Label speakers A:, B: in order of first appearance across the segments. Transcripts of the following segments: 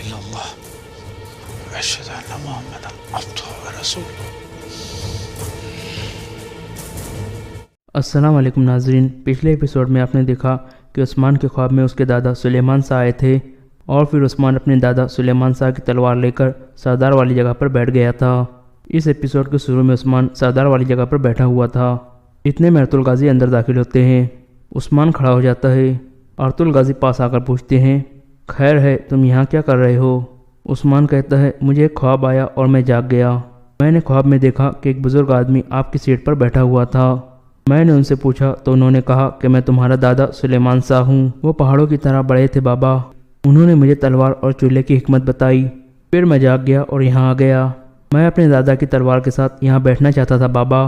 A: الا اللہ واشهد ان محمدا عبده ورسوله۔
B: السلام علیکم ناظرین، پچھلے ایپیسوڈ میں آپ نے دیکھا کہ عثمان کے خواب میں اس کے دادا سلیمان شاہ آئے تھے اور پھر عثمان اپنے دادا سلیمان شاہ کی تلوار لے کر سردار والی جگہ پر بیٹھ گیا تھا۔ اس ایپیسوڈ کے شروع میں عثمان سردار والی جگہ پر بیٹھا ہوا تھا۔ اتنے میں ارطغرل غازی اندر داخل ہوتے ہیں۔ عثمان کھڑا ہو جاتا ہے۔ ارطغرل غازی پاس آ کر پوچھتے ہیں، خیر ہے، تم یہاں کیا کر رہے ہو؟ عثمان کہتا ہے، مجھے ایک خواب آیا اور میں جاگ گیا۔ میں نے خواب میں دیکھا کہ ایک بزرگ آدمی آپ کی سیٹ پر بیٹھا ہوا تھا۔ میں نے ان سے پوچھا تو انہوں نے کہا کہ میں تمہارا دادا سلیمان شاہ ہوں۔ وہ پہاڑوں کی طرح بڑے تھے بابا۔ انہوں نے مجھے تلوار اور چولہے کی حکمت بتائی۔ پھر میں جاگ گیا اور یہاں آ گیا۔ میں اپنے دادا کی تلوار کے ساتھ یہاں بیٹھنا چاہتا تھا بابا۔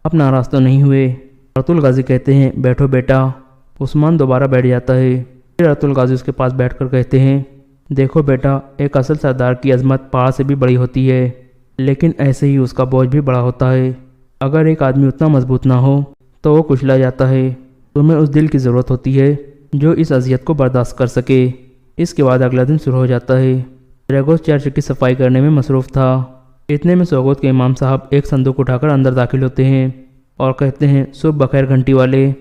B: آپ ناراض تو نہیں ہوئے؟ ارطغرل غازی کہتے ہیں، بیٹھو بیٹا۔ عثمان دوبارہ بیٹھ جاتا ہے۔ پھر ارطغرل غازی اس کے پاس بیٹھ کر کہتے ہیں، دیکھو بیٹا، ایک اصل سردار کی عظمت پہاڑ سے بھی بڑی ہوتی ہے، لیکن ایسے ہی اس کا بوجھ بھی بڑا ہوتا ہے۔ اگر ایک آدمی اتنا مضبوط نہ ہو تو وہ کچلا جاتا ہے۔ تمہیں اس دل کی ضرورت ہوتی ہے جو اس اذیت کو برداشت کر سکے۔ اس کے بعد اگلا دن شروع ہو جاتا ہے۔ ریگوس چرچ کی صفائی کرنے میں مصروف تھا۔ اتنے میں سوگوت کے امام صاحب ایک صندوق اٹھا کر اندر داخل ہوتے ہیں اور کہتے ہیں، صبح بخیر گھنٹی والے۔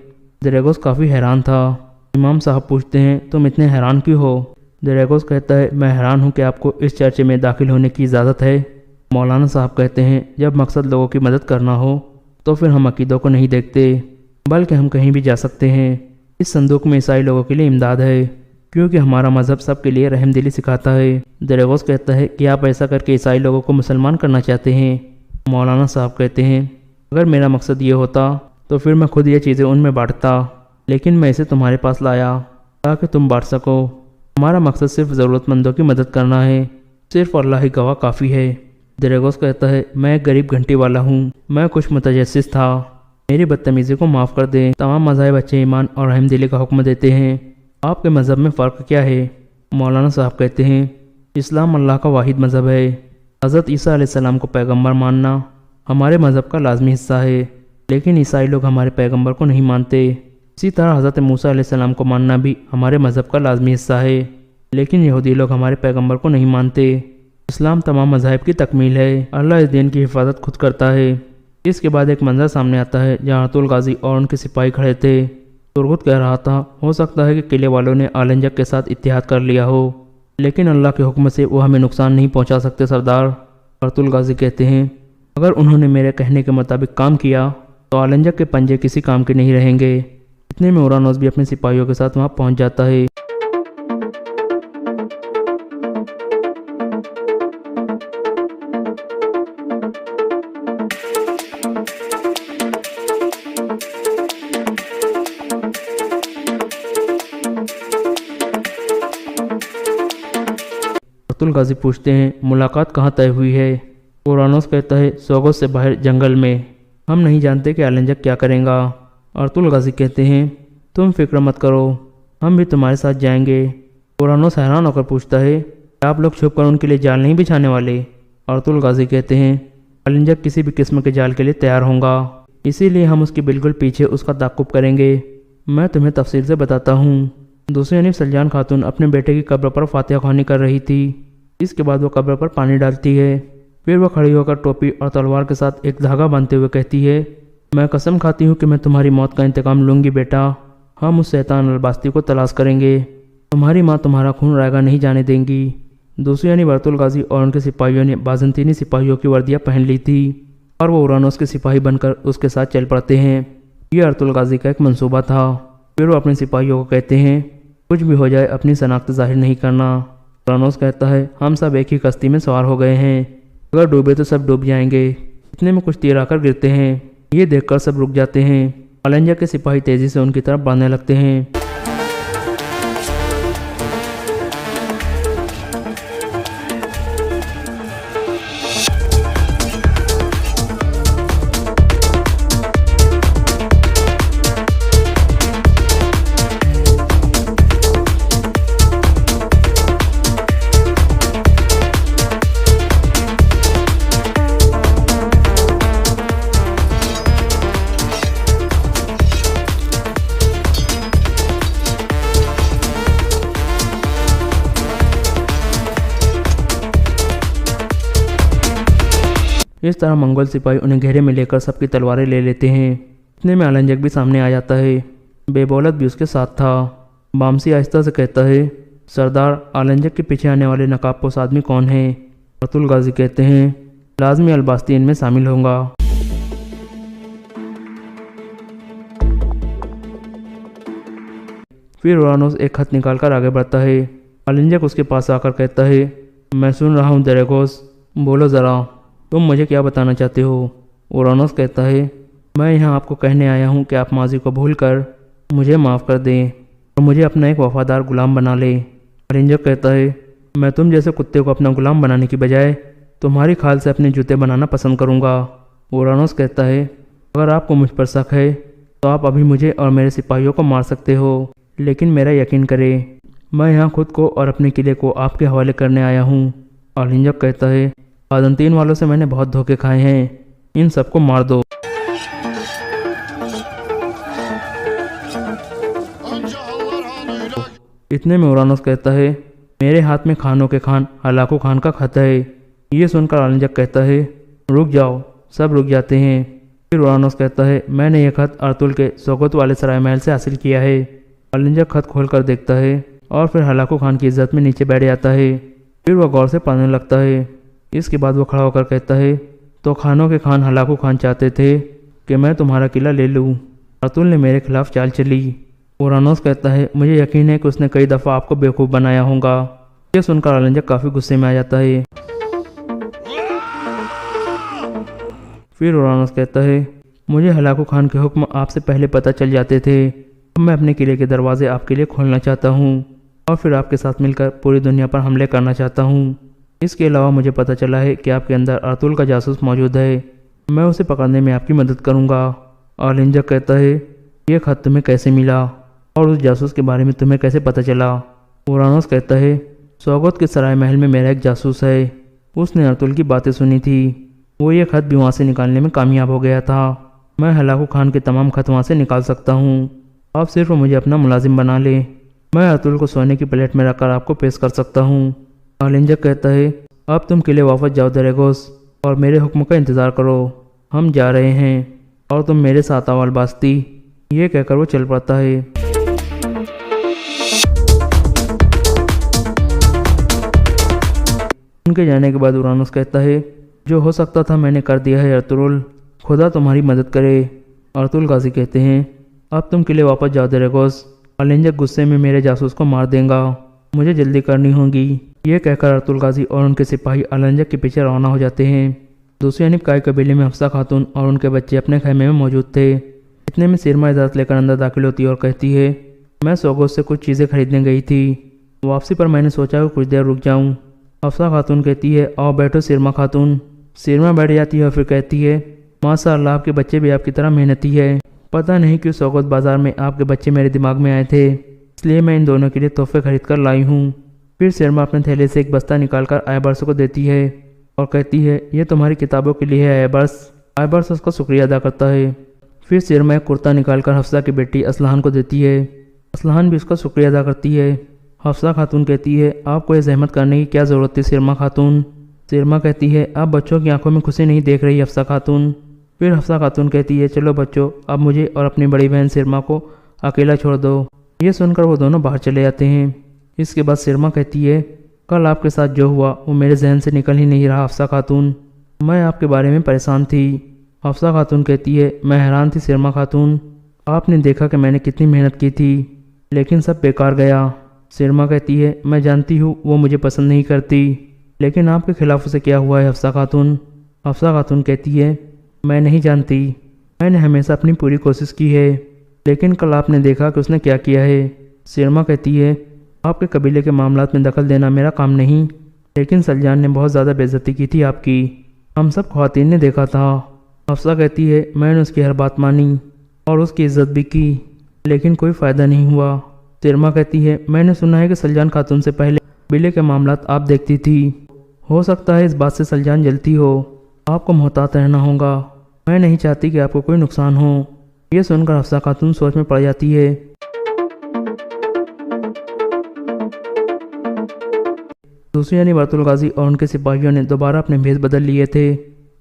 B: ریگوس کافی حیران تھا۔ امام صاحب پوچھتے ہیں، تم اتنے حیران کیوں ہو؟ ریگوس کہتا ہے، میں حیران ہوں کہ آپ کو اس چرچ میں داخل ہونے کی اجازت ہے۔ مولانا صاحب کہتے ہیں، جب مقصد لوگوں کی مدد کرنا ہو تو پھر ہم عقیدوں کو نہیں دیکھتے، بلکہ ہم کہیں بھی جا سکتے ہیں۔ اس صندوق میں عیسائی لوگوں کے لیے امداد ہے، کیونکہ ہمارا مذہب سب کے لیے رحم دلی سکھاتا ہے۔ دریغوس کہتا ہے کہ آپ ایسا کر کے عیسائی لوگوں کو مسلمان کرنا چاہتے ہیں۔ مولانا صاحب کہتے ہیں، اگر میرا مقصد یہ ہوتا تو پھر میں خود یہ چیزیں ان میں بانٹتا، لیکن میں اسے تمہارے پاس لایا تاکہ تم بانٹ سکو۔ ہمارا مقصد صرف ضرورت مندوں کی مدد کرنا ہے، صرف اللہ ہی گواہ کافی ہے۔ دریغوس کہتا ہے، میں ایک غریب گھنٹی والا ہوں، میں کچھ متجسس تھا، میری بدتمیزی کو معاف کر دیں۔ تمام مذاہب اچھے ایمان اور رحم دلی کا حکم دیتے ہیں، آپ کے مذہب میں فرق کیا ہے؟ مولانا صاحب کہتے ہیں، اسلام اللہ کا واحد مذہب ہے۔ حضرت عیسیٰ علیہ السلام کو پیغمبر ماننا ہمارے مذہب کا لازمی حصہ ہے، لیکن عیسائی لوگ ہمارے پیغمبر کو نہیں مانتے۔ اسی طرح حضرت موسیٰ علیہ السلام کو ماننا بھی ہمارے مذہب کا لازمی حصہ ہے، لیکن یہودی لوگ ہمارے پیغمبر کو نہیں مانتے۔ اسلام تمام مذاہب کی تکمیل ہے، اللہ اس دین کی حفاظت خود کرتا ہے۔ اس کے بعد ایک منظر سامنے آتا ہے جہاں ارطغرل غازی اور ان کے سپاہی کھڑے تھے۔ ترغت کہہ رہا تھا، ہو سکتا ہے کہ قلعے والوں نے آلنجک کے ساتھ اتحاد کر لیا ہو، لیکن اللہ کے حکم سے وہ ہمیں نقصان نہیں پہنچا سکتے سردار۔ ارطغرل غازی کہتے ہیں، اگر انہوں نے میرے کہنے کے مطابق کام کیا تو آلنجک کے پنجے کسی کام کے نہیں رہیں گے۔ اتنے میں اورانوس بھی اپنے سپاہیوں کے ساتھ وہاں پہنچ جاتا ہے۔ ارطغرل غازی پوچھتے ہیں، ملاقات کہاں طے ہوئی ہے؟ اورانوس کہتا ہے، سوگوت سے باہر جنگل میں، ہم نہیں جانتے کہ آلنجک کیا کریں گا۔ ارطغرل غازی کہتے ہیں، تم فکر مت کرو، ہم بھی تمہارے ساتھ جائیں گے۔ اورانوس حیران ہو کر پوچھتا ہے، آپ لوگ چھپ کر ان کے لیے جال نہیں بچھانے والے؟ ارطغرل غازی کہتے ہیں، آلنجک کسی بھی قسم کے جال کے لیے تیار ہوں گا، اسی لیے ہم اس کے بالکل پیچھے اس کا تعقب کریں گے۔ میں تمہیں تفصیل سے بتاتا ہوں۔ دوسری جانب سلجان خاتون اپنے بیٹے کی قبر پر فاتحہ خوانی کر رہی تھی۔ اس کے بعد وہ قبر پر پانی ڈالتی ہے، پھر وہ کھڑی ہو کر ٹوپی اور تلوار کے ساتھ ایک دھاگا باندھتے ہوئے کہتی ہے، میں قسم کھاتی ہوں کہ میں تمہاری موت کا انتقام لوں گی بیٹا۔ ہم اس شیطان الباستی کو تلاش کریں گے، تمہاری ماں تمہارا خون رائگاں نہیں جانے دیں گی۔ دوسری یعنی ارطغرل غازی اور ان کے سپاہیوں نے بازنطینی سپاہیوں کی وردیاں پہن لی تھی اور وہ اورانوس کے سپاہی بن کر اس کے ساتھ چل پڑتے ہیں۔ یہ ارطغرل غازی کا ایک منصوبہ تھا۔ پھر وہ اپنے سپاہیوں کو کہتے ہیں، کچھ بھی ہو جائے اپنی شناخت ظاہر نہیں کرنا۔ اورانوس کہتا ہے، ہم سب ایک ہی کشتی میں سوار ہو گئے ہیں، اگر ڈوبے تو سب ڈوب جائیں گے۔ اتنے میں کچھ تیر آ کر گرتے ہیں، یہ دیکھ کر سب رک جاتے ہیں۔ آلنجک کے سپاہی تیزی سے ان کی طرف بڑھنے لگتے ہیں۔ اس طرح منگول سپاہی انہیں گھیرے میں لے کر سب کی تلواریں لے لیتے ہیں۔ اتنے میں آلنجک بھی سامنے آ جاتا ہے، بے بولت بھی اس کے ساتھ تھا۔ بامسی آہستہ سے کہتا ہے، سردار، آلنجک کے پیچھے آنے والے نقاب پوش آدمی کون ہے؟ ارطغرل غازی کہتے ہیں، لازمی الباستی ان میں شامل ہوگا۔ پھر اورانوس ایک خط نکال کر آگے بڑھتا ہے۔ آلنجک اس کے پاس آ کر کہتا ہے، میں سن رہا ہوں دریگوس، بولو ذرا، تم مجھے کیا بتانا چاہتے ہو؟ اورانوس کہتا ہے، میں یہاں آپ کو کہنے آیا ہوں کہ آپ ماضی کو بھول کر مجھے معاف کر دیں اور مجھے اپنا ایک وفادار غلام بنا لیں۔ آلنجک کہتا ہے، میں تم جیسے کتے کو اپنا غلام بنانے کی بجائے تمہاری کھال سے اپنے جوتے بنانا پسند کروں گا۔ اورانوس کہتا ہے، اگر آپ کو مجھ پر شک ہے تو آپ ابھی مجھے اور میرے سپاہیوں کو مار سکتے ہو، لیکن میرا یقین کریں، میں یہاں خود کو اور اپنے قلعے کو آپ کے حوالے کرنے آیا ہوں۔ آلنجک کہتا ہے، قازنطین والوں سے میں نے بہت دھوکے کھائے ہیں، ان سب کو مار دو۔ اتنے میں اورانوس کہتا ہے، میرے ہاتھ میں خانوں کے خان ہلاکو خان کا خط ہے۔ یہ سن کر آلنجک کہتا ہے، رک جاؤ۔ سب رک جاتے ہیں۔ پھر اورانوس کہتا ہے، میں نے یہ خط ارطغرل کے سوگوت والے سرائے محل سے حاصل کیا ہے۔ آلنجک خط کھول کر دیکھتا ہے اور پھر ہلاکو خان کی عزت میں نیچے بیٹھ جاتا ہے۔ پھر وہ غور سے پڑھنے لگتا ہے۔ اس کے بعد وہ کھڑا ہو کر کہتا ہے، تو خانوں کے خان ہلاکو خان چاہتے تھے کہ میں تمہارا قلعہ لے لوں۔ ارطغرل نے میرے خلاف چال چلی۔ اورانوس کہتا ہے، مجھے یقین ہے کہ اس نے کئی دفعہ آپ کو بیوقوف بنایا ہوگا۔ یہ سن کر آلنجک کافی غصے میں آ جاتا ہے۔ پھر اورانوس کہتا ہے، مجھے ہلاکو خان کے حکم آپ سے پہلے پتہ چل جاتے تھے۔ اب میں اپنے قلعے کے دروازے آپ کے لیے کھولنا چاہتا ہوں اور پھر آپ کے ساتھ مل کر پوری دنیا پر حملے کرنا چاہتا ہوں۔ اس کے علاوہ مجھے پتہ چلا ہے کہ آپ کے اندر ارطغرل کا جاسوس موجود ہے، میں اسے پکڑنے میں آپ کی مدد کروں گا۔ آلنجک کہتا ہے، یہ خط تمہیں کیسے ملا اور اس جاسوس کے بارے میں تمہیں کیسے پتہ چلا؟ اورانوس کہتا ہے، سوگوت کے سرائے محل میں میرا ایک جاسوس ہے، اس نے ارطغرل کی باتیں سنی تھی، وہ یہ خط بھی وہاں سے نکالنے میں کامیاب ہو گیا تھا۔ میں ہلاکو خان کے تمام خط وہاں سے نکال سکتا ہوں، آپ صرف مجھے اپنا ملازم بنا لیں، میں ارطغرل کو سونے کی پلیٹ میں رکھ کر آپ کو پیش کر سکتا ہوں۔ آلنجک کہتا ہے، اب تم قلعے واپس جاؤ دریگوس اور میرے حکم کا انتظار کرو، ہم جا رہے ہیں اور تم میرے ساتھ آؤ الباستی۔ یہ کہہ کر وہ چل پڑتا ہے۔ ان کے جانے کے بعد اورانوس کہتا ہے، جو ہو سکتا تھا میں نے کر دیا ہے ارطغرل، خدا تمہاری مدد کرے۔ ارطغرل غازی کہتے ہیں، اب تم قلعے واپس جاؤ دریگوس، آلنجک غصے میں میرے جاسوس کو مار دیں گا، مجھے جلدی کرنی ہوگی۔ یہ کہہ کر ارطغرل غازی اور ان کے سپاہی آلنجک کے پیچھے روانہ ہو جاتے ہیں۔ دوسری جانب کائی قبیلے میں حفصہ خاتون اور ان کے بچے اپنے خیمے میں موجود تھے۔ اتنے میں سیرما اجازت لے کر اندر داخل ہوتی اور کہتی ہے، میں سوگوت سے کچھ چیزیں خریدنے گئی تھی، واپسی پر میں نے سوچا کہ کچھ دیر رک جاؤں۔ حفصہ خاتون کہتی ہے، آؤ بیٹھو سیرما خاتون۔ سیرما بیٹھ جاتی ہے اور پھر کہتی ہے، ماشاء اللہ آپ کے بچے بھی آپ کی طرح محنتی ہے، پتہ نہیں کیوں سوگوت بازار میں آپ کے بچے میرے دماغ میں آئے تھے، اس لیے میں ان دونوں کے لیے تحفے خرید کر لائی ہوں۔ پھر سیرما اپنے تھیلے سے ایک بستہ نکال کر آئبرس کو دیتی ہے اور کہتی ہے، یہ تمہاری کتابوں کے لیے ہے آئبرس۔ آئبرس اس کا شکریہ ادا کرتا ہے۔ پھر سیرما ایک کرتا نکال کر حفصہ کی بیٹی اسلحان کو دیتی ہے، اسلحان بھی اس کا شکریہ ادا کرتی ہے۔ حفصہ خاتون کہتی ہے، آپ کو یہ زحمت کرنے کی کیا ضرورت تھی سیرما خاتون؟ سیرما کہتی ہے، آپ بچوں کی آنکھوں میں خوشی نہیں دیکھ رہی حفصہ خاتون۔ پھر حفصہ خاتون کہتی ہے، چلو بچوں، اب مجھے اور اپنی بڑی بہن سیرما کو اکیلا چھوڑ دو۔ یہ سن کر وہ دونوں باہر چلے جاتے ہیں۔ اس کے بعد سیرما کہتی ہے، کل آپ کے ساتھ جو ہوا وہ میرے ذہن سے نکل ہی نہیں رہا حفصہ خاتون، میں آپ کے بارے میں پریشان تھی۔ حفصہ خاتون کہتی ہے، میں حیران تھی سیرما خاتون، آپ نے دیکھا کہ میں نے کتنی محنت کی تھی لیکن سب بیکار گیا۔ سیرما کہتی ہے، میں جانتی ہوں وہ مجھے پسند نہیں کرتی، لیکن آپ کے خلاف اسے کیا ہوا ہے حفصہ خاتون؟ حفصہ خاتون کہتی ہے، میں نہیں جانتی، میں نے ہمیشہ اپنی پوری کوشش کی ہے، لیکن کل آپ نے دیکھا کہ اس نے کیا کیا ہے۔ سیرما کہتی ہے، آپ کے قبیلے کے معاملات میں دخل دینا میرا کام نہیں، لیکن سلجان نے بہت زیادہ بے عزتی کی تھی آپ کی، ہم سب خواتین نے دیکھا تھا۔ حفصہ کہتی ہے، میں نے اس کی ہر بات مانی اور اس کی عزت بھی کی، لیکن کوئی فائدہ نہیں ہوا۔ سیرما کہتی ہے، میں نے سنا ہے کہ سلجان خاتون سے پہلے قبیلے کے معاملات آپ دیکھتی تھی، ہو سکتا ہے اس بات سے سلجان جلتی ہو، آپ کو محتاط رہنا ہوگا، میں نہیں چاہتی کہ آپ کو کوئی نقصان ہو۔ یہ سن کر حفصہ خاتون سوچ میں پڑ جاتی ہے۔ دوسری جانب ارطغرل غازی اور ان کے سپاہیوں نے دوبارہ اپنے بھیس بدل لیے تھے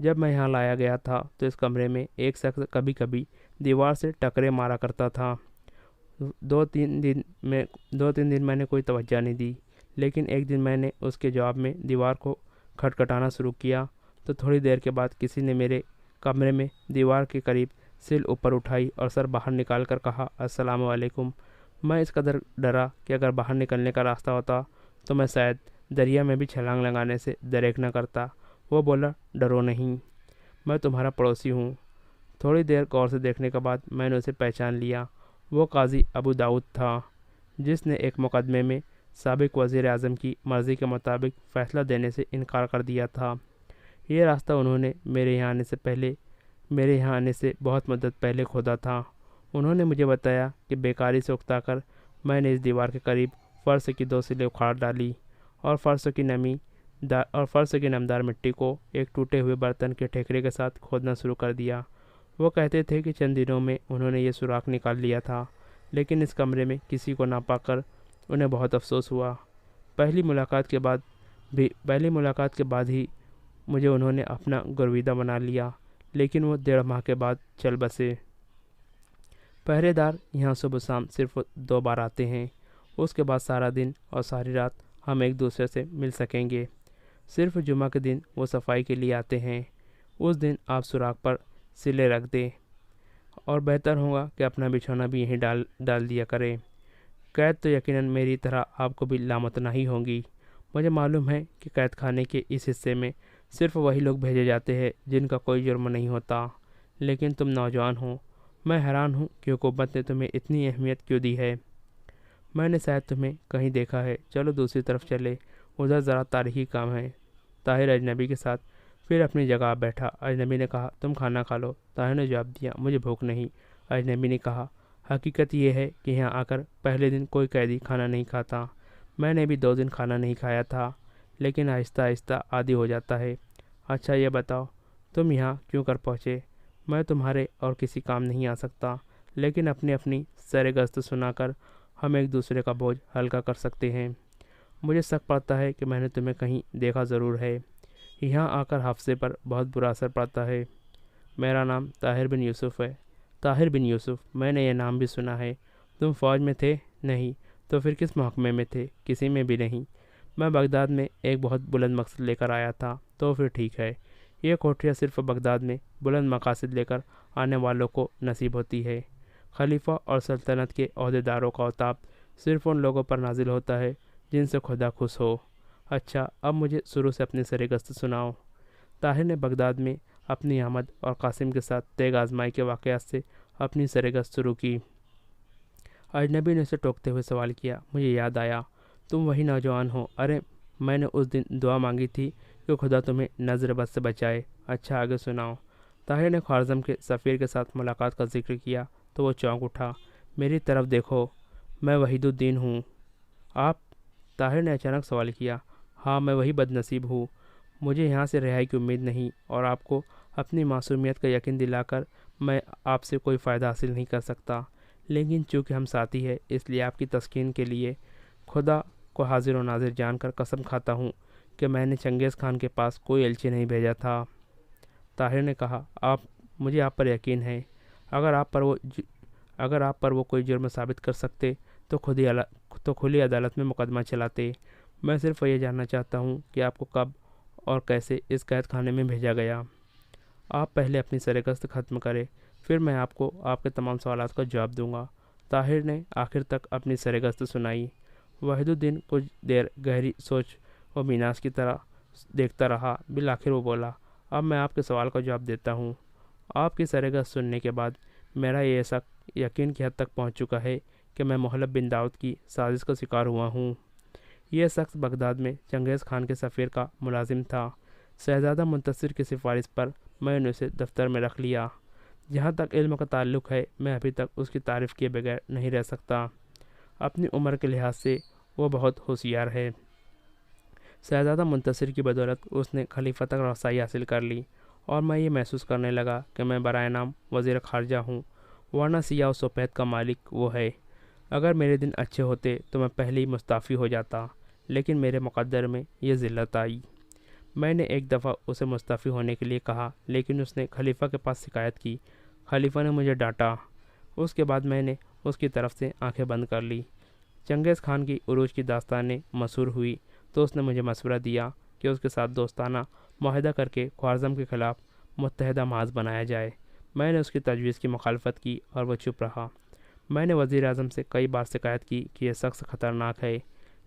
B: جب میں یہاں لایا گیا تھا تو اس کمرے میں ایک شخص کبھی کبھی دیوار سے ٹکرے مارا کرتا تھا۔ دو تین دن میں نے کوئی توجہ نہیں دی، لیکن ایک دن میں نے اس کے جواب میں دیوار کو کھٹکھٹانا شروع کیا تو تھوڑی دیر کے بعد کسی نے میرے کمرے میں دیوار کے قریب سل اوپر اٹھائی اور سر باہر نکال کر کہا السلام علیکم۔ میں اس قدر ڈرا کہ اگر باہر نکلنے کا راستہ ہوتا تو میں شاید دریا میں بھی چھلانگ لگانے سے دریغ نہ کرتا۔ وہ بولا ڈرو نہیں، میں تمہارا پڑوسی ہوں۔ تھوڑی دیر غور سے دیکھنے کے بعد میں نے اسے پہچان لیا۔ وہ قاضی ابو داؤد تھا، جس نے ایک مقدمے میں سابق وزیر اعظم کی مرضی کے مطابق فیصلہ دینے سے انکار کر دیا تھا۔ یہ راستہ انہوں نے میرے یہاں آنے سے بہت مدت پہلے کھودا تھا۔ انہوں نے مجھے بتایا کہ بیکاری سے اکتا کر میں نے اس دیوار کے قریب فرش کی 2 سلیں اکھاڑ ڈالی اور فرش کی نمدار مٹی کو ایک ٹوٹے ہوئے برتن کے ٹھیکرے کے ساتھ کھودنا شروع کر دیا۔ وہ کہتے تھے کہ چند دنوں میں انہوں نے یہ سوراخ نکال لیا تھا، لیکن اس کمرے میں کسی کو نہ پا کر انہیں بہت افسوس ہوا۔ پہلی ملاقات کے بعد ہی مجھے انہوں نے اپنا گرویدہ بنا لیا، لیکن وہ 1.5 ماہ کے بعد چل بسے۔ پہرے دار یہاں صبح شام صرف 2 بار آتے ہیں، اس کے بعد سارا دن اور ساری رات ہم ایک دوسرے سے مل سکیں گے۔ صرف جمعہ کے دن وہ صفائی کے لیے آتے ہیں۔ اس دن آپ سوراخ پر سلے رکھ دیں اور بہتر ہوگا کہ اپنا بچھونا بھی یہیں ڈال دیا کریں۔ قید تو یقیناً میری طرح آپ کو بھی لامتناہی ہوگی۔ مجھے معلوم ہے کہ قید خانے کے اس حصے میں صرف وہی لوگ بھیجے جاتے ہیں جن کا کوئی جرم نہیں ہوتا، لیکن تم نوجوان ہو۔ میں حیران ہوں کہ حکومت نے تمہیں اتنی اہمیت کیوں دی ہے۔ میں نے شاید تمہیں کہیں دیکھا ہے، چلو دوسری طرف چلے، ادھر ذرا تاریخی کام ہے۔ طاہر اجنبی کے ساتھ پھر اپنی جگہ بیٹھا۔ اجنبی نے کہا تم کھانا کھا لو۔ طاہر نے جواب دیا مجھے بھوک نہیں۔ اجنبی نے کہا حقیقت یہ ہے کہ یہاں آ کر پہلے دن کوئی قیدی کھانا نہیں کھاتا۔ میں نے بھی 2 دن کھانا نہیں کھایا تھا، لیکن آہستہ آہستہ عادی ہو جاتا ہے۔ اچھا یہ بتاؤ تم یہاں کیوں کر پہنچے؟ میں تمہارے اور کسی کام نہیں آ سکتا، لیکن اپنی سیر گشت سنا کر ہم ایک دوسرے کا بوجھ ہلکا کر سکتے ہیں۔ مجھے شک پڑتا ہے کہ میں نے تمہیں کہیں دیکھا ضرور ہے۔ یہاں آ کر حافظے پر بہت برا اثر پڑتا ہے۔ میرا نام طاہر بن یوسف ہے۔ طاہر بن یوسف، میں نے یہ نام بھی سنا ہے۔ تم فوج میں تھے؟ نہیں۔ تو پھر کس محکمے میں تھے؟ کسی میں بھی نہیں۔ میں بغداد میں ایک بہت بلند مقصد لے کر آیا تھا۔ تو پھر ٹھیک ہے، یہ کوٹھریاں صرف بغداد میں بلند مقاصد لے کر آنے والوں کو نصیب ہوتی ہے۔ خلیفہ اور سلطنت کے عہدیداروں کا عتاب صرف ان لوگوں پر نازل ہوتا ہے جن سے خدا خوش ہو۔ اچھا اب مجھے شروع سے اپنی سیر گشت سناؤ۔ طاہر نے بغداد میں اپنی آمد اور قاسم کے ساتھ تیغ آزمائی کے واقعات سے اپنی سیر گشت شروع کی۔ اجنبی نے اسے ٹوکتے ہوئے سوال کیا مجھے یاد آیا، تم وہی نوجوان ہو؟ ارے میں نے اس دن دعا مانگی تھی کہ خدا تمہیں نظر بد سے بچائے۔ اچھا آگے سناؤ۔ طاہر نے خوارزم کے سفیر کے ساتھ ملاقات کا ذکر کیا تو وہ چونک اٹھا۔ میری طرف دیکھو، میں وحید الدین ہوں۔ آپ؟ طاہر نے اچانک سوال کیا۔ ہاں میں وہی بد نصیب ہوں۔ مجھے یہاں سے رہائی کی امید نہیں، اور آپ کو اپنی معصومیت کا یقین دلا کر میں آپ سے کوئی فائدہ حاصل نہیں کر سکتا، لیکن چونکہ ہم ساتھی ہیں اس لیے آپ کی تسکین کے لیے خدا کو حاضر و ناظر جان کر قسم کھاتا ہوں کہ میں نے چنگیز خان کے پاس کوئی ایلچی نہیں بھیجا تھا۔ طاہر نے کہا مجھے آپ پر یقین ہے۔ اگر آپ پر وہ کوئی جرم ثابت کر سکتے تو کھلی عدالت میں مقدمہ چلاتے۔ میں صرف یہ جاننا چاہتا ہوں کہ آپ کو کب اور کیسے اس قید خانے میں بھیجا گیا۔ آپ پہلے اپنی سیر گشت ختم کریں، پھر میں آپ کو آپ کے تمام سوالات کا جواب دوں گا۔ طاہر نے آخر تک اپنی سیر گشت سنائی۔ وحید الدین کچھ دیر گہری سوچ و میناس کی طرح دیکھتا رہا۔ بالآخر وہ بولا اب میں آپ کے سوال کا جواب دیتا ہوں۔ آپ کی سیر گشت سننے کے بعد میرا یہ شک یقین کی حد تک پہنچ چکا ہے کہ میں محلب بن داؤد کی سازش کا شکار ہوا ہوں۔ یہ شخص بغداد میں چنگیز خان کے سفیر کا ملازم تھا۔ شہزادہ منتصر کی سفارش پر میں نے اسے دفتر میں رکھ لیا۔ جہاں تک علم کا تعلق ہے میں ابھی تک اس کی تعریف کیے بغیر نہیں رہ سکتا۔ اپنی عمر کے لحاظ سے وہ بہت ہوشیار ہے۔ شہزادہ منتصر کی بدولت اس نے خلیفہ تک رسائی حاصل کر لی، اور میں یہ محسوس کرنے لگا کہ میں برائے نام وزیر خارجہ ہوں، ورنہ سیاہ و سفید کا مالک وہ ہے۔ اگر میرے دن اچھے ہوتے تو میں پہلے ہی مستعفی ہو جاتا، لیکن میرے مقدر میں یہ ذلت آئی۔ میں نے ایک دفعہ اسے مستعفی ہونے کے لیے کہا، لیکن اس نے خلیفہ کے پاس شکایت کی۔ خلیفہ نے مجھے ڈانٹا۔ اس کے بعد میں نے اس کی طرف سے آنکھیں بند کر لی۔ چنگیز خان کی عروج کی داستانیں مشہور ہوئی تو اس نے مجھے مشورہ دیا کہ اس کے ساتھ دوستانہ معاہدہ کر کے خوارزم کے خلاف متحدہ محاذ بنایا جائے۔ میں نے اس کی تجویز کی مخالفت کی اور وہ چپ رہا۔ میں نے وزیر اعظم سے کئی بار شکایت کی کہ یہ شخص خطرناک ہے،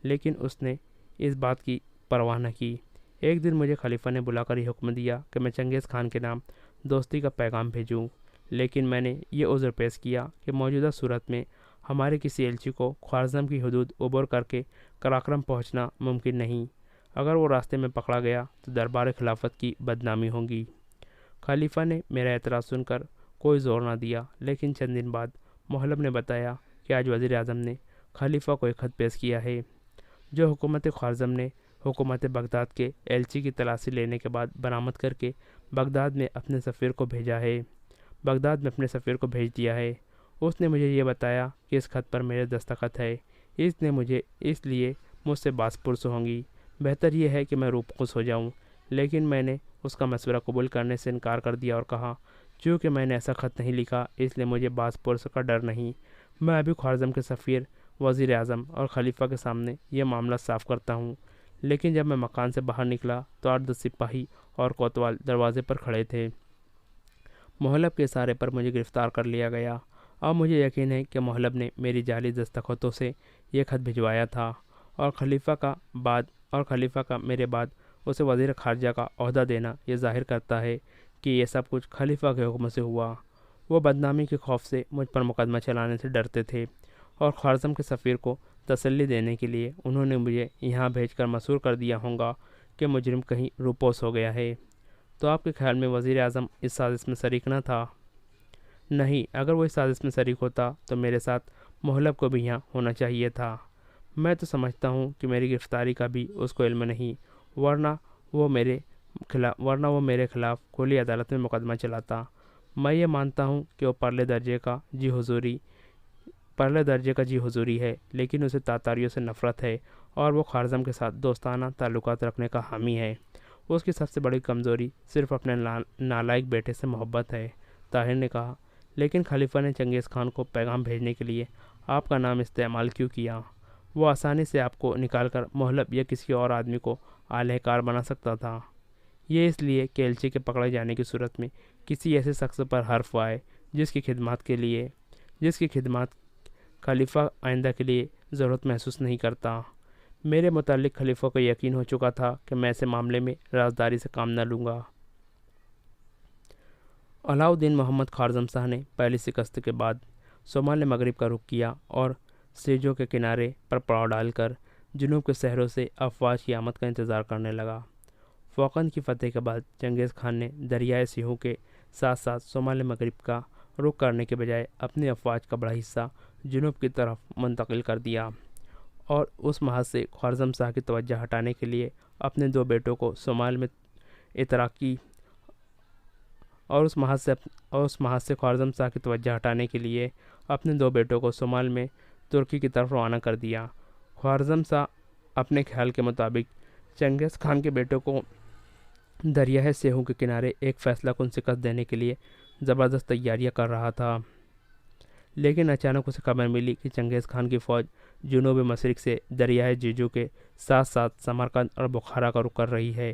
B: لیکن اس نے اس بات کی پرواہ نہ کی۔ ایک دن مجھے خلیفہ نے بلا کر یہ حکم دیا کہ میں چنگیز خان کے نام دوستی کا پیغام بھیجوں، لیکن میں نے یہ عذر پیش کیا کہ موجودہ صورت میں ہمارے کسی ایلچی کو خوارزم کی حدود عبور کر کے قراقرم پہنچنا ممکن نہیں۔ اگر وہ راستے میں پکڑا گیا تو دربار خلافت کی بدنامی ہوگی۔ خلیفہ نے میرا اعتراض سن کر کوئی زور نہ دیا، لیکن چند دن بعد محلب نے بتایا کہ آج وزیر اعظم نے خلیفہ کو ایک خط پیش کیا ہے، جو حکومت خوارزم نے حکومت بغداد کے ایلچی کی تلاشی لینے کے بعد برآمد کر کے بغداد میں اپنے سفیر کو بھیجا ہے۔ بغداد میں اپنے سفیر کو بھیج دیا ہے۔ اس نے مجھے یہ بتایا کہ اس خط پر میرے دستخط ہے، اس لیے مجھ سے باز پرس ہوں گی۔ بہتر یہ ہے کہ میں روپخوس ہو جاؤں، لیکن میں نے اس کا مشورہ قبول کرنے سے انکار کر دیا اور کہا، چونکہ میں نے ایسا خط نہیں لکھا اس لیے مجھے باز پرس کا ڈر نہیں۔ میں ابھی خوارزم کے سفیر، وزیر اعظم اور خلیفہ کے سامنے یہ معاملہ صاف کرتا ہوں۔ لیکن جب میں مکان سے باہر نکلا تو 8-10 سپاہی اور کوتوال دروازے پر کھڑے تھے۔ محلب کے اشارے پر مجھے گرفتار کر لیا گیا۔ اب مجھے یقین ہے کہ محلب نے میری جعلی دستخطوں سے یہ خط بھجوایا تھا، اور خلیفہ کا میرے بعد اسے وزیر خارجہ کا عہدہ دینا یہ ظاہر کرتا ہے کہ یہ سب کچھ خلیفہ کے حکم سے ہوا۔ وہ بدنامی کے خوف سے مجھ پر مقدمہ چلانے سے ڈرتے تھے، اور خوارزم کے سفیر کو تسلی دینے کے لیے انہوں نے مجھے یہاں بھیج کر مسحور کر دیا ہوگا کہ مجرم کہیں روپوش ہو گیا ہے۔ تو آپ کے خیال میں وزیر اعظم اس سازش میں شریک نہ تھا؟ نہیں، اگر وہ اس سازش میں شریک ہوتا تو میرے ساتھ محلب کو بھی یہاں ہونا چاہیے تھا۔ میں تو سمجھتا ہوں کہ میری گرفتاری کا بھی اس کو علم نہیں، ورنہ وہ میرے خلاف کھلی عدالت میں مقدمہ چلاتا۔ میں یہ مانتا ہوں کہ وہ پرلے درجے کا جی حضوری ہے، لیکن اسے تاتاریوں سے نفرت ہے اور وہ خوارزم کے ساتھ دوستانہ تعلقات رکھنے کا حامی ہے۔ اس کی سب سے بڑی کمزوری صرف اپنے نالائق بیٹے سے محبت ہے، طاہر نے کہا۔ لیکن خلیفہ نے چنگیز خان کو پیغام بھیجنے کے لیے آپ کا نام استعمال کیوں کیا؟ وہ آسانی سے آپ کو نکال کر محلب یا کسی اور آدمی کو اعلی کار بنا سکتا تھا۔ یہ اس لیے کہ ایلچی کے پکڑے جانے کی صورت میں کسی ایسے شخص پر حرف آئے جس کی خدمات خلیفہ آئندہ کے لیے ضرورت محسوس نہیں کرتا۔ میرے متعلق خلیفہ کو یقین ہو چکا تھا کہ میں ایسے معاملے میں رازداری سے کام نہ لوں گا۔ علاؤالدین محمد خوارزم شاہ نے پہلی شکست کے بعد شمال مغرب کا رخ کیا اور سیجوں کے کنارے پر پڑاؤ ڈال کر جنوب کے شہروں سے افواج کی آمد کا انتظار کرنے لگا۔ فوقند کی فتح کے بعد چنگیز خان نے دریائے سیہوں کے ساتھ ساتھ شمال مغرب کا رخ کرنے کے بجائے اپنی افواج کا بڑا حصہ جنوب کی طرف منتقل کر دیا، اور اس محاذ سے خوارزم شاہ کی توجہ ہٹانے کے لیے اپنے 2 بیٹوں کو شمال میں ترکی کی طرف روانہ کر دیا۔ خوارزم شاہ اپنے خیال کے مطابق چنگیز خان کے بیٹوں کو دریائے سیہوں کے کنارے ایک فیصلہ کن شکست دینے کے لیے زبردست تیاریاں کر رہا تھا، لیکن اچانک اسے خبر ملی کہ چنگیز خان کی فوج جنوب مشرق سے دریائے جیجو کے ساتھ ساتھ سمرقند اور بخارا کا رخ کر رہی ہے۔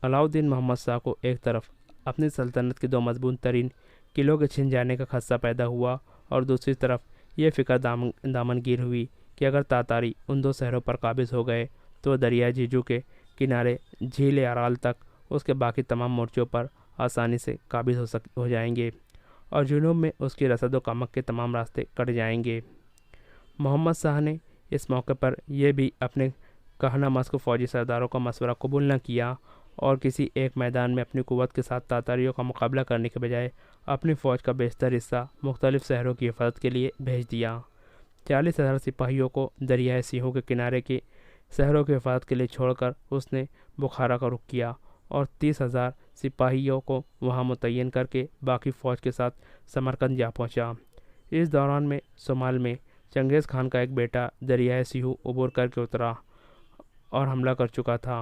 B: علاؤالدین محمد شاہ کو ایک طرف اپنی سلطنت کے 2 مضبوط ترین قلعوں کے چھن جانے کا خدشہ پیدا ہوا، اور دوسری طرف یہ فکر دامنگیر ہوئی کہ اگر تاتاری ان 2 شہروں پر قابض ہو گئے تو دریائے جیجو کے کنارے جھیل ارال تک اس کے باقی تمام مورچوں پر آسانی سے قابض ہو جائیں گے، اور جنوب میں اس کی رسد و کمک کے تمام راستے کٹ جائیں گے۔ محمد شاہ نے اس موقع پر یہ بھی اپنے کہنا مسک فوجی سرداروں کا مشورہ قبول نہ کیا، اور کسی ایک میدان میں اپنی قوت کے ساتھ تاتاریوں کا مقابلہ کرنے کے بجائے اپنی فوج کا بیشتر حصہ مختلف شہروں کی حفاظت کے لیے بھیج دیا۔ 40,000 سپاہیوں کو دریائے سیہوں کے کنارے کے شہروں کی حفاظت کے لیے چھوڑ کر اس نے بخارا کا رخ کیا، اور 30,000 سپاہیوں کو وہاں متعین کر کے باقی فوج کے ساتھ سمرقند جا پہنچا۔ اس دوران میں شمال میں چنگیز خان کا ایک بیٹا دریائے سیہوں عبور کر کے اترا اور حملہ کر چکا تھا۔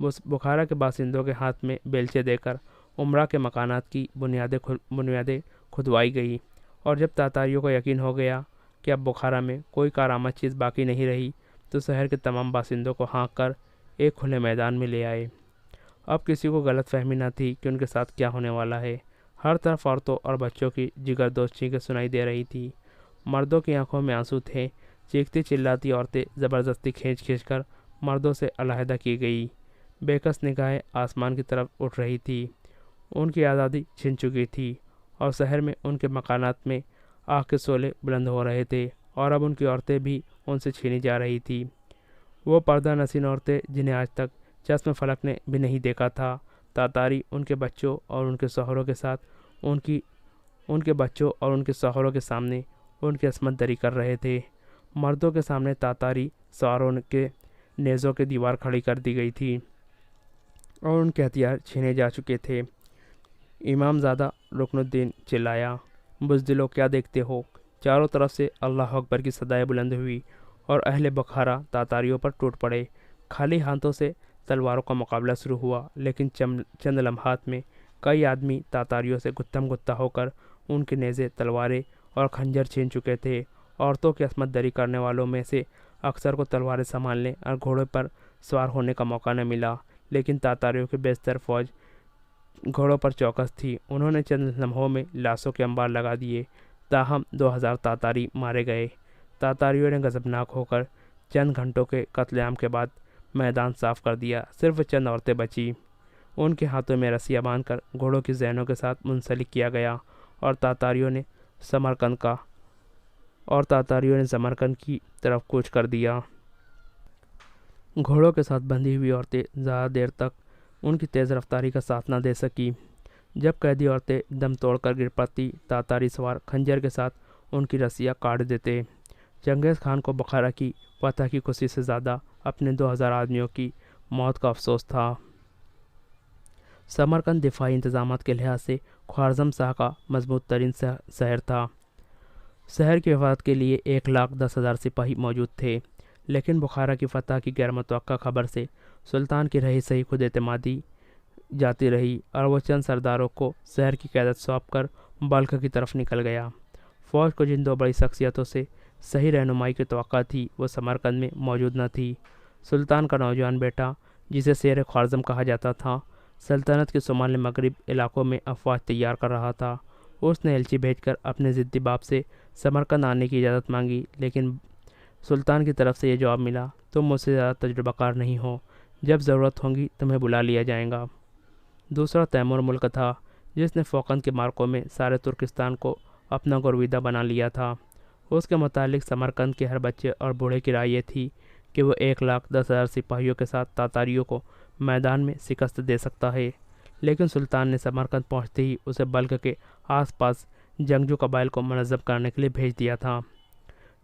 B: وہ بخارا کے باشندوں کے ہاتھ میں بیلچے دے کر عمرہ کے مکانات کی بنیادیں کھدوائی گئی، اور جب تاتاریوں کو یقین ہو گیا کہ اب بخارا میں کوئی کارآمد چیز باقی نہیں رہی تو شہر کے تمام باشندوں کو ہانک کر ایک کھلے میدان میں لے آئے۔ اب کسی کو غلط فہمی نہ تھی کہ ان کے ساتھ کیا ہونے والا ہے۔ ہر طرف عورتوں اور بچوں کی جگر دوز چیخیں سنائی دے رہی تھی، مردوں کی آنکھوں میں آنسو تھے۔ چیختی چلاتی عورتیں زبردستی کھینچ کر مردوں سے علیحدہ کی گئی، بے کس نگاہیں آسمان کی طرف اٹھ رہی تھی۔ ان کی آزادی چھن چکی تھی اور شہر میں ان کے مکانات میں آگ کے شعلے بلند ہو رہے تھے، اور اب ان کی عورتیں بھی ان سے چھینی جا رہی تھی۔ وہ پردہ نشین عورتیں جنہیں آج تک چشم فلک نے بھی نہیں دیکھا تھا، تاتاری ان کے بچوں اور ان کے شوہروں کے ساتھ ان کے شوہروں کے سامنے ان کی عصمت دری کر رہے تھے۔ مردوں کے سامنے تاتاری سواروں کے نیزوں کی دیوار کھڑی کر دی گئی تھی اور ان کے ہتھیار چھینے جا چکے تھے۔ امام زادہ رکن الدین چلایا، بزدلو کیا دیکھتے ہو؟ چاروں طرف سے اللہ اکبر کی صدائیں بلند ہوئی اور اہل بخارا تاتاریوں پر ٹوٹ پڑے۔ خالی ہاتھوں سے تلواروں کا مقابلہ شروع ہوا، لیکن چند لمحات میں کئی آدمی تاتاریوں سے گتھم گتھا ہو کر ان کے نیزے، تلواریں اور خنجر چھین چکے تھے۔ عورتوں کی عصمت دری کرنے والوں میں سے اکثر کو تلواریں سنبھالنے اور گھوڑے پر سوار ہونے کا موقع نہ ملا، لیکن تاتاریوں کی بیشتر فوج گھوڑوں پر چوکس تھی۔ انہوں نے چند لمحوں میں لاشوں کے انبار لگا دیے، تاہم 2000 تاتاری مارے گئے۔ تاتاریوں نے غضبناک ہو کر چند گھنٹوں کے قتل عام کے بعد میدان صاف کر دیا۔ صرف چند عورتیں بچیں، ان کے ہاتھوں میں رسیاں باندھ کر گھوڑوں کی ذہنوں کے ساتھ منسلک کیا گیا، اور تاتاریوں نے سمرقند کی طرف کوچ کر دیا۔ گھوڑوں کے ساتھ بندھی ہوئی عورتیں زیادہ دیر تک ان کی تیز رفتاری کا ساتھ نہ دے سکیں۔ جب قیدی عورتیں دم توڑ کر گر پڑتی، تاتاری سوار خنجر کے ساتھ ان کی رسیاں کاٹ دیتے۔ چنگیز خان کو بخارا کی فتح کی خوشی سے زیادہ اپنے 2000 آدمیوں کی موت کا افسوس تھا۔ سمرقند دفاعی انتظامات کے لحاظ سے خوارزم شاہ کا مضبوط ترین شہر تھا۔ شہر کی حفاظت کے لیے 1,10,000 سپاہی موجود تھے، لیکن بخارا کی فتح کی غیر متوقع خبر سے سلطان کی رہی سہی خود اعتمادی جاتی رہی، اور وہ چند سرداروں کو شہر کی قیادت سونپ کر بلخ کی طرف نکل گیا۔ فوج کو جن دو بڑی شخصیتوں سے صحیح رہنمائی کی توقع تھی وہ سمرقند میں موجود نہ تھی۔ سلطان کا نوجوان بیٹا، جسے شیر خوارزم کہا جاتا تھا، سلطنت کے شمال مغرب علاقوں میں افواج تیار کر رہا تھا۔ اس نے ایلچی بھیج کر اپنے ضدی باپ سے سمرقند آنے کی اجازت مانگی، لیکن سلطان کی طرف سے یہ جواب ملا، تم مجھ سے زیادہ تجربہ کار نہیں ہو، جب ضرورت ہوگی تمہیں بلا لیا جائے گا۔ دوسرا تیمور ملک تھا، جس نے فوقند کے مارکوں میں سارے ترکستان کو اپنا گرویدہ بنا لیا تھا۔ اس کے متعلق سمرقند کے ہر بچے اور بوڑھے کی رائے یہ تھی کہ وہ 1,10,000 سپاہیوں کے ساتھ تاتاریوں کو میدان میں شکست دے سکتا ہے، لیکن سلطان نے سمرقند پہنچتے ہی اسے بلخ کے آس پاس جنگجو قبائل کو منظم کرنے کے لیے بھیج دیا تھا۔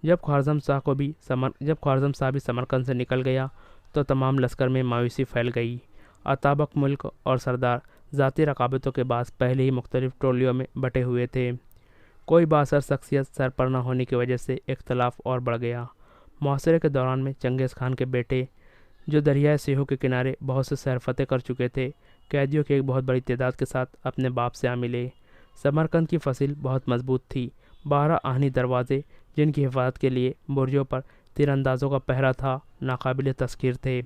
B: جب خوارزم شاہ بھی سمرقند سے نکل گیا تو تمام لشکر میں مایوسی پھیل گئی۔ اتابک ملک اور سردار ذاتی رقابتوں کے باعث پہلے ہی مختلف ٹولیوں میں بٹے ہوئے تھے۔ کوئی بااثر شخصیت سر پر نہ ہونے کی وجہ سے اختلاف اور بڑھ گیا۔ محاصرے کے دوران میں چنگیز خان کے بیٹے، جو دریائے سیہو کے کنارے بہت سے شہر فتح کر چکے تھے، قیدیوں کی ایک بہت بڑی تعداد کے ساتھ اپنے باپ سے آ ملے۔ سمرقند کی فصیل بہت مضبوط تھی۔ 12 آہنی دروازے، جن کی حفاظت کے لیے برجوں پر تیر اندازوں کا پہرا تھا، ناقابل تذکیر تھے۔